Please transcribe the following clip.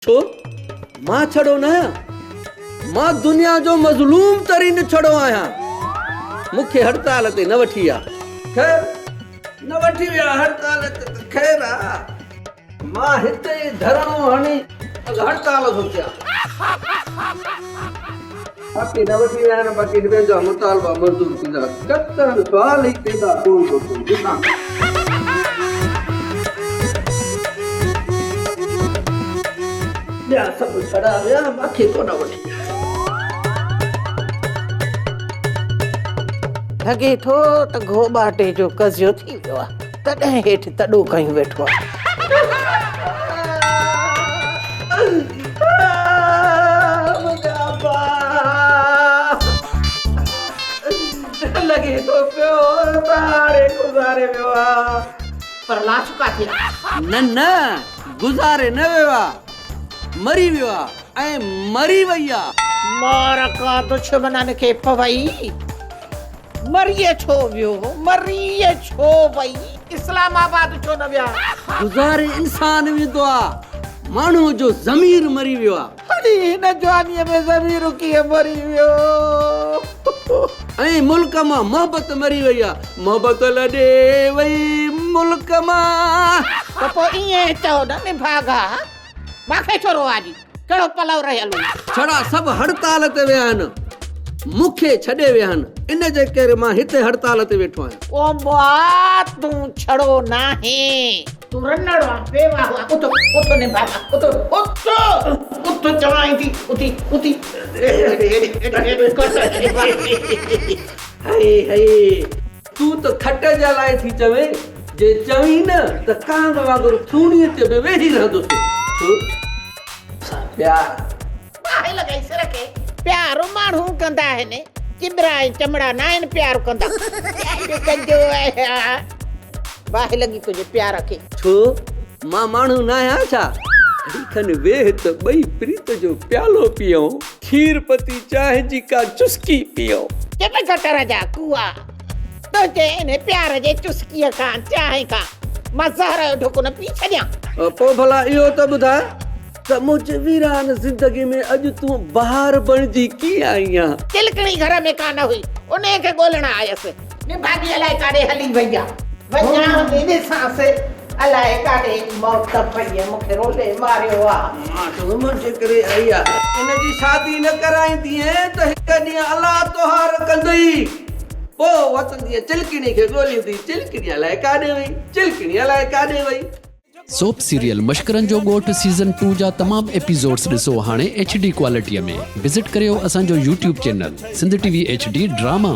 छो मां छड़ो न मां दुनिया जो मज़लूम तरीन छड़ो आया मुखे हड़ताल ते न वठी आ खैर न वठी विया हड़ताल ते खैर आ मां हिते धरणो हणी हड़ताल सोचिया बाकी न वठी विया न बाकी पंहिंजा मुतालबा मंज़ूर थींदा कतण सवाल ई पैदा कोन थो थिए ॿिया सभु छड़ा विया बाक़ी कोन वठी लॻे थो त घो ॿाटे जो कज़ियो थी वियो आहे तॾहिं हेठि तॾो कयूं वेठो आहे लॻे थो पियो हाणे गुज़ारे वियो आहे पर लाश काथे न न गुज़ारे न वियो आहे मरी वियो आहे ऐं मरी वई आहे मार का दुश्मननि खे पवई मरीए छो वियो मरीए छो वई इस्लामाबाद छो न विया गुज़ारे इंसान वेंदो आहे माण्हू जो ज़मीर मरी वियो आहे अरे हिन जवानीअ में ज़मीर कीअं मरी वियो ऐं मुल्क मां मोहबत मरी वई आहे मोहबत लॾे वई मुल्क मां त पोइ ईअं चओ न निभागा मांखे छो रोवाजी कहिड़ो पलव रहियल छड़ा सभु हड़ताल ते विया आहिनि मूंखे छॾे विया आहिनि इन जे करे मां हिते हड़ताल ते वेठो आहियां ओ मां तूं छड़ो नाहे तूं रनड़ो आहे बेवा हुआ उठ उठ निभागा उठ उठ उठ चवाई थी उठी उठी हाय हाय तूं त खट जा लाइ थी चवे जे चवी न त कांग वांगुरु थूणीअ ते बि वेही रहंदुसि प्यार बाहि लॻाई सिर खे प्यार माण्हू कंदा आहिनि चिबरा ऐं चमड़ा न आहिनि प्यार कंदा कंजो बाहि लॻी तुंहिंजे प्यार खे छो मां माण्हू न आहियां छा खन वेह त ॿई प्रीत जो प्यालो पियो खीर पती चांहि जी का चुस्की पियो चेपे गटर जा कुआ तो इन प्यार जे चुस्कीअ खां चांहि खां मां ज़हर जो ढुक न पी छॾियां पोइ भला इहो त ॿुधाए त मुंहिंजे वीरान ज़िंदगी में अॼु तूं बहार बणिजी कीअं आई आहीं तिलकणी घर में कान हुई उन खे ॻोल्हण आयसि निभागी अलाए काॾे हली वई आहे वञा ॾिसांसि अलाए काॾे मौत पई मूंखे रोले मारियो आहे मां त मुंहिंजे करे आई आहे इनजी शादी न कराईंदीअ त हिकु ॾींहुं अलाह तोहार कंदई पोइ वतंदीअ चिलकणी खे ॻोल्हींदी चिलकणी अलाए काॾे वई चिलकणी अलाए काॾे वई सोप सीरियल मश्करनि जो ॻोठ सीज़न 2 जा तमाम एपिसोड्स ॾिसो हाणे HD क्वालिटीअ में विज़िट करियो असांजो YouTube channel Sindh TV HD drama.